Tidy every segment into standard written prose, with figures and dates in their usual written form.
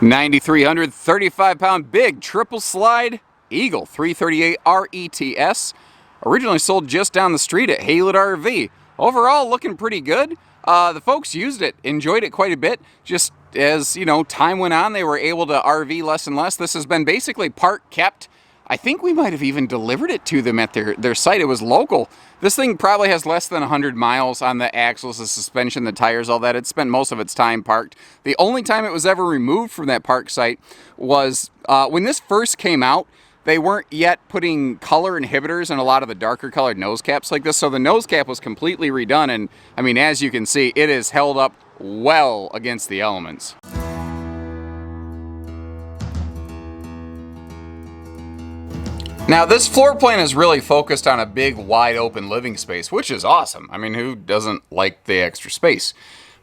9,300 35-pound big triple slide Eagle 338 RETS. Originally sold just down the street at Haylett RV. Overall, looking pretty good. The folks used it, enjoyed it quite a bit. Just as, you know, time went on, they were able to RV less and less. This has been basically park kept. I think we might have even delivered it to them at their site. It was local. This thing probably has less than 100 miles on the axles, the suspension, the tires, all that. It spent most of its time parked. The only time it was ever removed from that park site was when this first came out. They weren't yet putting color inhibitors in a lot of the darker colored nose caps like this, so the nose cap was completely redone, and I mean, as you can see, it is held up well against the elements. Now, this floor plan is really focused on a big, wide open living space, which is awesome. I mean, who doesn't like the extra space?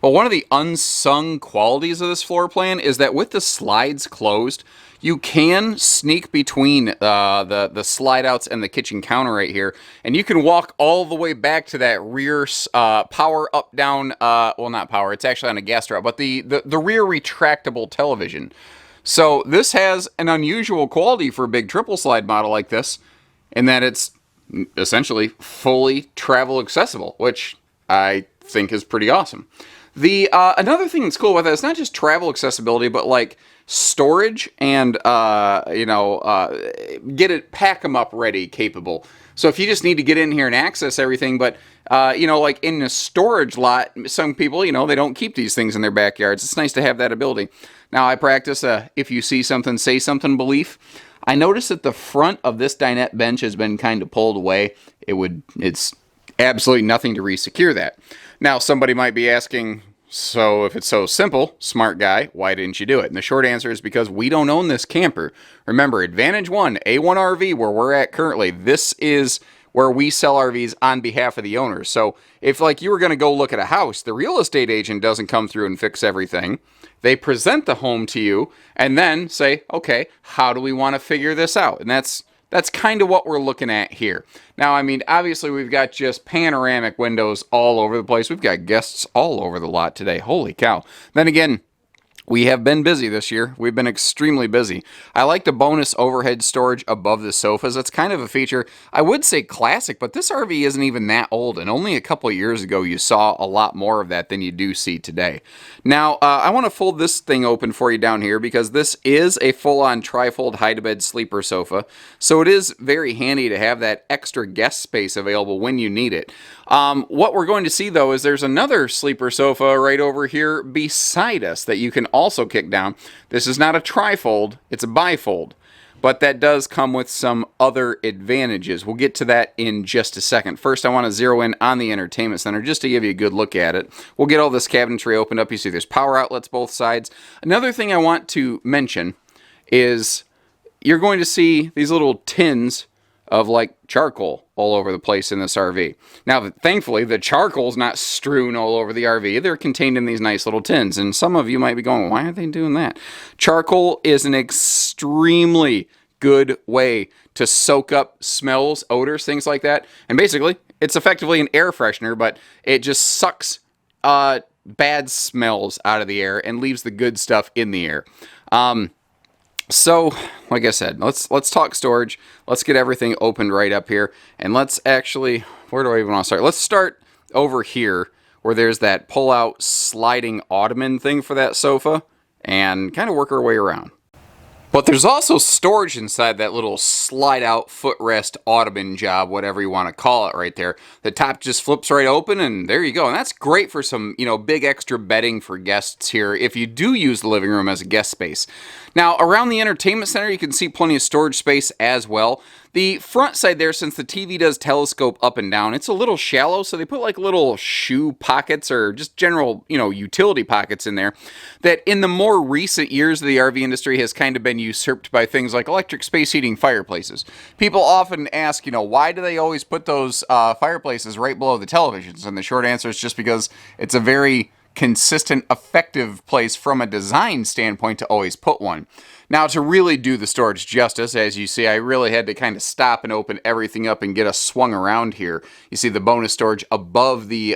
But one of the unsung qualities of this floor plan is that with the slides closed, you can sneak between the slide outs and the kitchen counter right here, and you can walk all the way back to that rear power up down, well, not power, it's actually on a gas strap, but the rear retractable television. So this has an unusual quality for a big triple slide model like this, in that it's essentially fully travel accessible, which I think is pretty awesome. The another thing that's cool with it is not just travel accessibility, but like storage and pack them up ready capable. So if you just need to get in here and access everything, but like in a storage lot, some people, they don't keep these things in their backyards. It's nice to have that ability. Now I practice if you see something, say something belief. I noticed that the front of this dinette bench has been kind of pulled away. It's absolutely nothing to re-secure that. Now somebody might be asking, so if it's so simple, smart guy, why didn't you do it? And the short answer is because we don't own this camper. Remember, Advantage 1, A1 RV, where we're at currently, this is where we sell RVs on behalf of the owners. So if like you were going to go look at a house, the real estate agent doesn't come through and fix everything. They present the home to you and then say, okay, how do we want to figure this out? And that's kind of what we're looking at here. Now, I mean, obviously we've got just panoramic windows all over the place. We've got guests all over the lot today. Holy cow. Then again, we have been busy this year. We've been extremely busy. I like the bonus overhead storage above the sofas. That's kind of a feature, I would say classic, but this RV isn't even that old, and only a couple of years ago you saw a lot more of that than you do see today. Now, I want to fold this thing open for you down here because this is a full-on trifold hide-to-bed sleeper sofa, so it is very handy to have that extra guest space available when you need it. What we're going to see, though, is there's another sleeper sofa right over here beside us that you can also kick down. This is not a trifold, it's a bifold, but that does come with some other advantages. We'll get to that in just a second. First, I want to zero in on the entertainment center just to give you a good look at it. We'll get all this cabinetry opened up. You see there's power outlets both sides. Another thing I want to mention is you're going to see these little tins of like charcoal all over the place in this RV. Now, thankfully, the charcoal's not strewn all over the RV. They're contained in these nice little tins. And some of you might be going, why are they doing that? Charcoal is an extremely good way to soak up smells, odors, things like that. And basically, it's effectively an air freshener, but it just sucks bad smells out of the air and leaves the good stuff in the air. So, like I said, let's talk storage. Let's get everything opened right up here. And let's actually, where do I even want to start? Let's start over here where there's that pull-out sliding ottoman thing for that sofa and kind of work our way around. But there's also storage inside that little slide-out footrest ottoman job, whatever you want to call it right there. The top just flips right open, and there you go. And that's great for some, big extra bedding for guests here if you do use the living room as a guest space. Now, around the entertainment center, you can see plenty of storage space as well. The front side there, since the TV does telescope up and down, it's a little shallow, so they put like little shoe pockets or just general, utility pockets in there that in the more recent years of the RV industry has kind of been usurped by things like electric space heating fireplaces. People often ask, why do they always put those fireplaces right below the televisions? And the short answer is just because it's a very consistent, effective place from a design standpoint to always put one. Now, to really do the storage justice, as you see, I really had to kind of stop and open everything up and get us swung around here. You see the bonus storage above the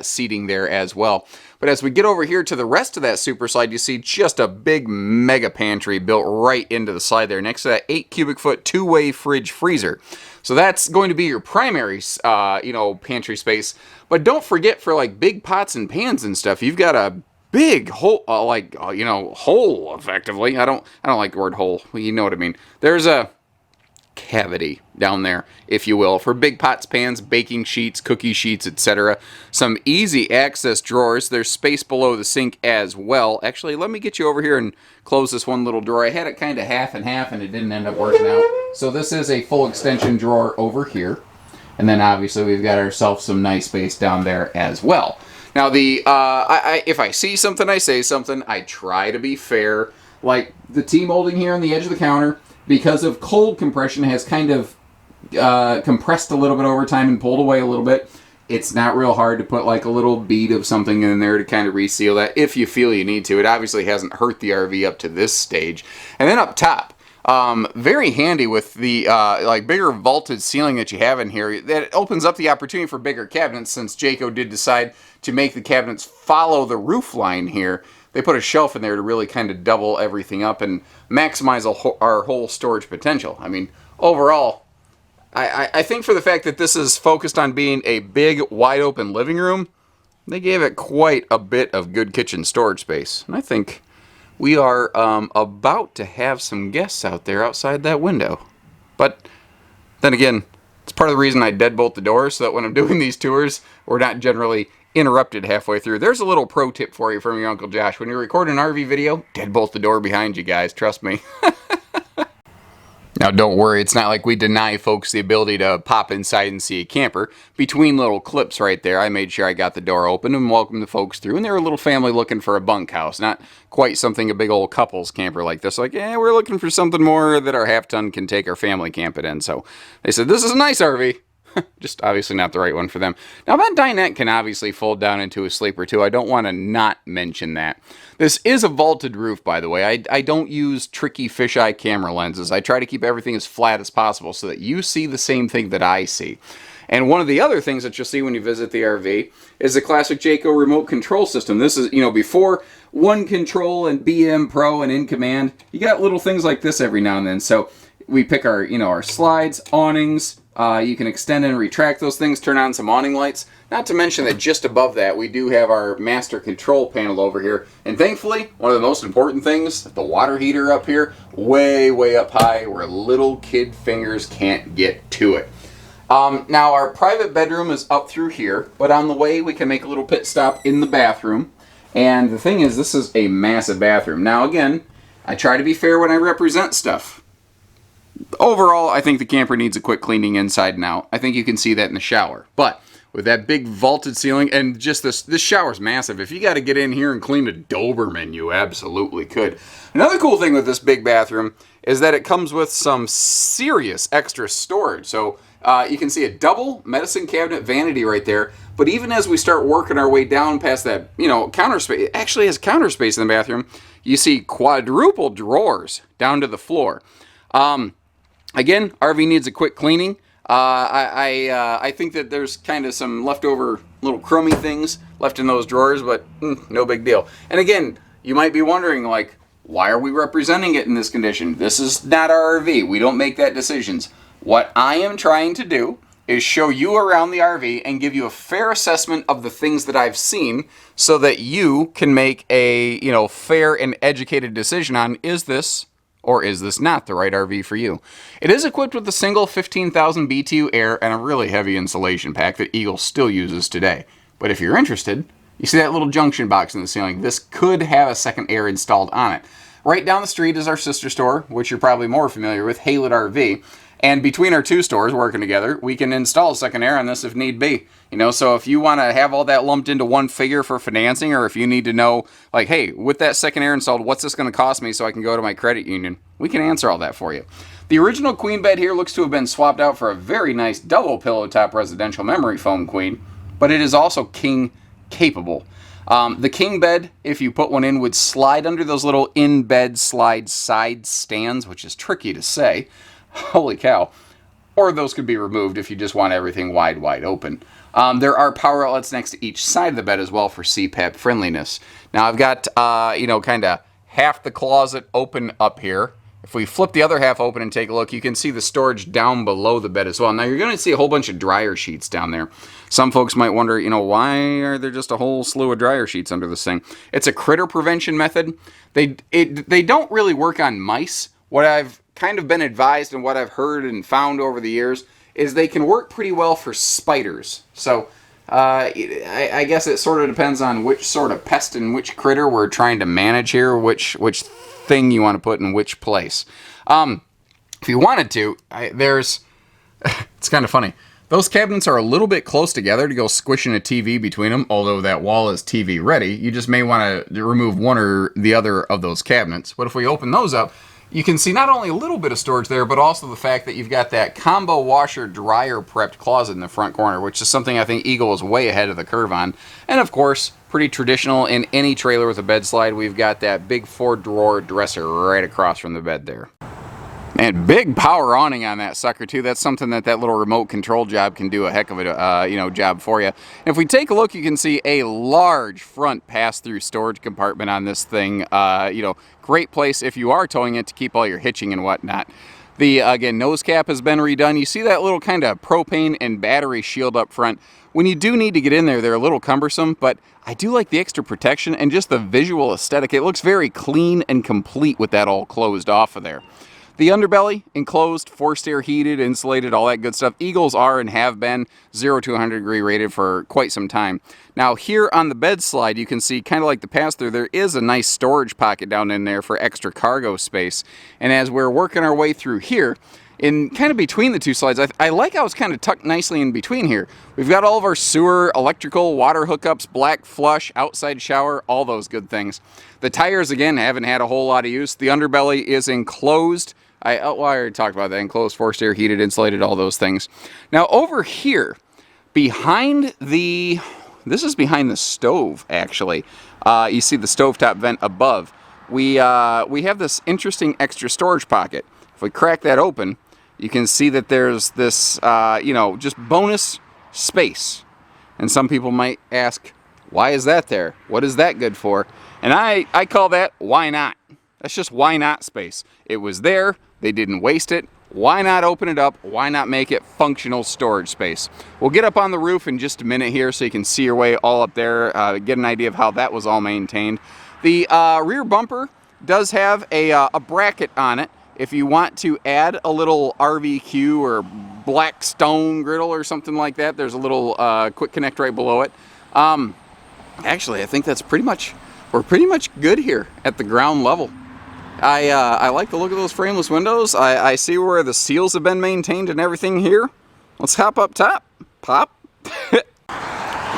seating there as well. But as we get over here to the rest of that super slide, you see just a big mega pantry built right into the slide there, next to that 8 cubic foot two-way fridge freezer. So that's going to be your primary, pantry space. But don't forget, for like big pots and pans and stuff, you've got a big hole, hole effectively. I don't like the word hole. Well, you know what I mean. There's a cavity down there, if you will, for big pots, pans, baking sheets, cookie sheets, etc. Some easy access drawers. There's space below the sink as well. Actually, let me get you over here and close this one little drawer. I had it kind of half and half, and it didn't end up working out. So this is a full extension drawer over here. And then obviously we've got ourselves some nice space down there as well. Now, if I see something, I say something. I try to be fair. Like the T-molding here on the edge of the counter, because of cold compression, has kind of compressed a little bit over time and pulled away a little bit. It's not real hard to put like a little bead of something in there to kind of reseal that if you feel you need to. It obviously hasn't hurt the RV up to this stage. And then up top, very handy with the bigger vaulted ceiling that you have in here. That opens up the opportunity for bigger cabinets, since Jayco did decide to make the cabinets follow the roof line here. They put a shelf in there to really kind of double everything up and maximize our whole storage potential. I mean, overall, I think for the fact that this is focused on being a big, wide open living room, they gave it quite a bit of good kitchen storage space. And I think we are about to have some guests out there outside that window. But then again, it's part of the reason I deadbolt the doors, so that when I'm doing these tours, we're not generally interrupted halfway through. There's a little pro tip for you from your Uncle Josh. When you record an RV video, deadbolt the door behind you, guys. Trust me. Now, don't worry. It's not like we deny folks the ability to pop inside and see a camper. Between little clips right there, I made sure I got the door open and welcomed the folks through. And they're a little family looking for a bunkhouse. Not quite something a big old couples camper like this. Like, we're looking for something more that our half-ton can take our family camping in. So they said, this is a nice RV. Just obviously not the right one for them. Now, that dinette can obviously fold down into a sleeper too. I don't want to not mention that. This is a vaulted roof, by the way. I don't use tricky fisheye camera lenses. I try to keep everything as flat as possible so that you see the same thing that I see. And one of the other things that you'll see when you visit the RV is the classic Jayco remote control system. This is, before One Control and BM Pro and In Command, you got little things like this every now and then. So we pick our, our slides, awnings. You can extend and retract those things, turn on some awning lights. Not to mention that just above that, we do have our master control panel over here. And thankfully, one of the most important things, the water heater up here, way, way up high where little kid fingers can't get to it. Now, our private bedroom is up through here, but on the way, we can make a little pit stop in the bathroom. And the thing is, this is a massive bathroom. Now, again, I try to be fair when I represent stuff. Overall, I think the camper needs a quick cleaning inside and out. I think you can see that in the shower. But with that big vaulted ceiling, and just this shower's massive. If you got to get in here and clean a Doberman, you absolutely could. Another cool thing with this big bathroom is that it comes with some serious extra storage. So you can see a double medicine cabinet vanity right there. But even as we start working our way down past that, counter space, it actually has counter space in the bathroom. You see quadruple drawers down to the floor. Again, RV needs a quick cleaning. I think that there's kind of some leftover little crummy things left in those drawers, but no big deal. And again, you might be wondering, like, why are we representing it in this condition? This is not our RV. We don't make that decisions. What I am trying to do is show you around the RV and give you a fair assessment of the things that I've seen so that you can make a, fair and educated decision on, is this or is this not the right RV for you? It is equipped with a single 15,000 BTU air and a really heavy insulation pack that Eagle still uses today. But if you're interested, you see that little junction box in the ceiling? This could have a second air installed on it. Right down the street is our sister store, which you're probably more familiar with, Haylett RV. And between our two stores working together, we can install a second air on this if need be. So if you want to have all that lumped into one figure for financing, or if you need to know, like, hey, with that second air installed, what's this going to cost me so I can go to my credit union? We can answer all that for you. The original queen bed here looks to have been swapped out for a very nice double pillow top residential memory foam queen, but it is also king capable. The king bed, if you put one in, would slide under those little in-bed slide side stands, which is tricky to say. Holy cow. Or those could be removed if you just want everything wide open. There are power outlets next to each side of the bed as well for CPAP friendliness. Now I've got, kind of half the closet open up here. If we flip the other half open and take a look, you can see the storage down below the bed as well. Now you're going to see a whole bunch of dryer sheets down there. Some folks might wonder, why are there just a whole slew of dryer sheets under this thing? It's a critter prevention method. They don't really work on mice. What I've kind of been advised and what I've heard and found over the years is they can work pretty well for spiders. So I guess it sort of depends on which sort of pest and which critter we're trying to manage here, which thing you want to put in which place. If you wanted to, it's kind of funny. Those cabinets are a little bit close together to go squishing a TV between them, although that wall is TV ready. You just may want to remove one or the other of those cabinets. But if we open those up, you can see not only a little bit of storage there, but also the fact that you've got that combo washer dryer prepped closet in the front corner, which is something I think Eagle is way ahead of the curve on. And of course, pretty traditional in any trailer with a bed slide, we've got that big 4-drawer dresser right across from the bed there. And big power awning on that sucker too. That's something that little remote control job can do a heck of a job for you. And if we take a look, you can see a large front pass-through storage compartment on this thing. Great place if you are towing it to keep all your hitching and whatnot. The again, nose cap has been redone. You see that little kind of propane and battery shield up front. When you do need to get in there, they're a little cumbersome, but I do like the extra protection and just the visual aesthetic. It looks very clean and complete with that all closed off of there. The underbelly, enclosed, forced air heated, insulated, all that good stuff. Eagles are and have been 0 to 100 degree rated for quite some time. Now here on the bed slide, you can see kind of like the pass-through, there is a nice storage pocket down in there for extra cargo space. And as we're working our way through here, in kind of between the two slides, I like how it's kind of tucked nicely in between here. We've got all of our sewer, electrical, water hookups, black flush, outside shower, all those good things. The tires, again, haven't had a whole lot of use. The underbelly is enclosed. I already talked about that. Enclosed, forced air, heated, insulated, all those things. Now over here, this is behind the stove, actually. You see the stovetop vent above. We have this interesting extra storage pocket. If we crack that open, you can see that there's this, just bonus space. And some people might ask, why is that there? What is that good for? And I call that, why not? That's just why not space. It was there. They didn't waste it. Why not open it up? Why not make it functional storage space? We'll get up on the roof in just a minute here so you can see your way all up there, get an idea of how that was all maintained. The rear bumper does have a bracket on it. If you want to add a little RVQ or black stone griddle or something like that, there's a little quick connect right below it. Actually, I think we're pretty much good here at the ground level. I like the look of those frameless windows. I see where the seals have been maintained and everything here. Let's hop up top. Pop.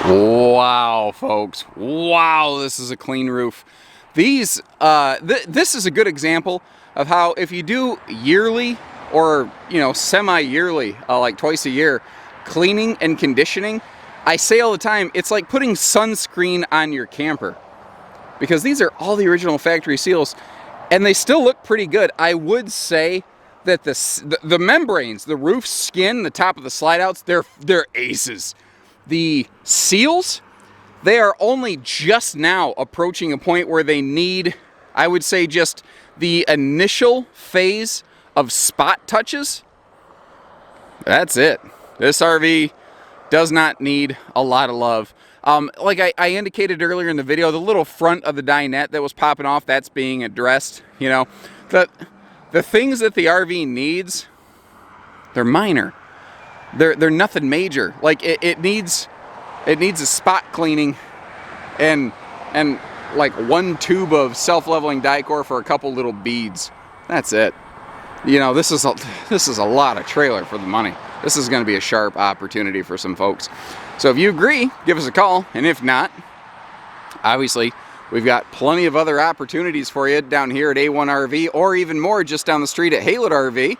Wow, folks. Wow, this is a clean roof. This is a good example of how if you do yearly or, semi-yearly, like twice a year, cleaning and conditioning, I say all the time, it's like putting sunscreen on your camper. Because these are all the original factory seals. And they still look pretty good. I would say that the membranes, the roof skin, the top of the slide outs, they're aces. The seals, they are only just now approaching a point where they need, I would say, just the initial phase of spot touches. That's it. This RV does not need a lot of love. Like I indicated earlier in the video, the little front of the dinette that was popping off, that's being addressed. The things that the RV needs, they're minor. They're nothing major. Like it needs a spot cleaning and like one tube of self-leveling Dicor for a couple little beads. That's it. This is a lot of trailer for the money. This is going to be a sharp opportunity for some folks. So if you agree, give us a call. And if not, obviously, we've got plenty of other opportunities for you down here at A1 RV or even more just down the street at Haylett RV.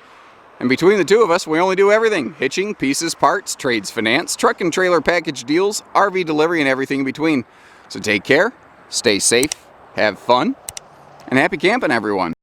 And between the two of us, we only do everything. Hitching, pieces, parts, trades, finance, truck and trailer package deals, RV delivery, and everything in between. So take care, stay safe, have fun, and happy camping, everyone.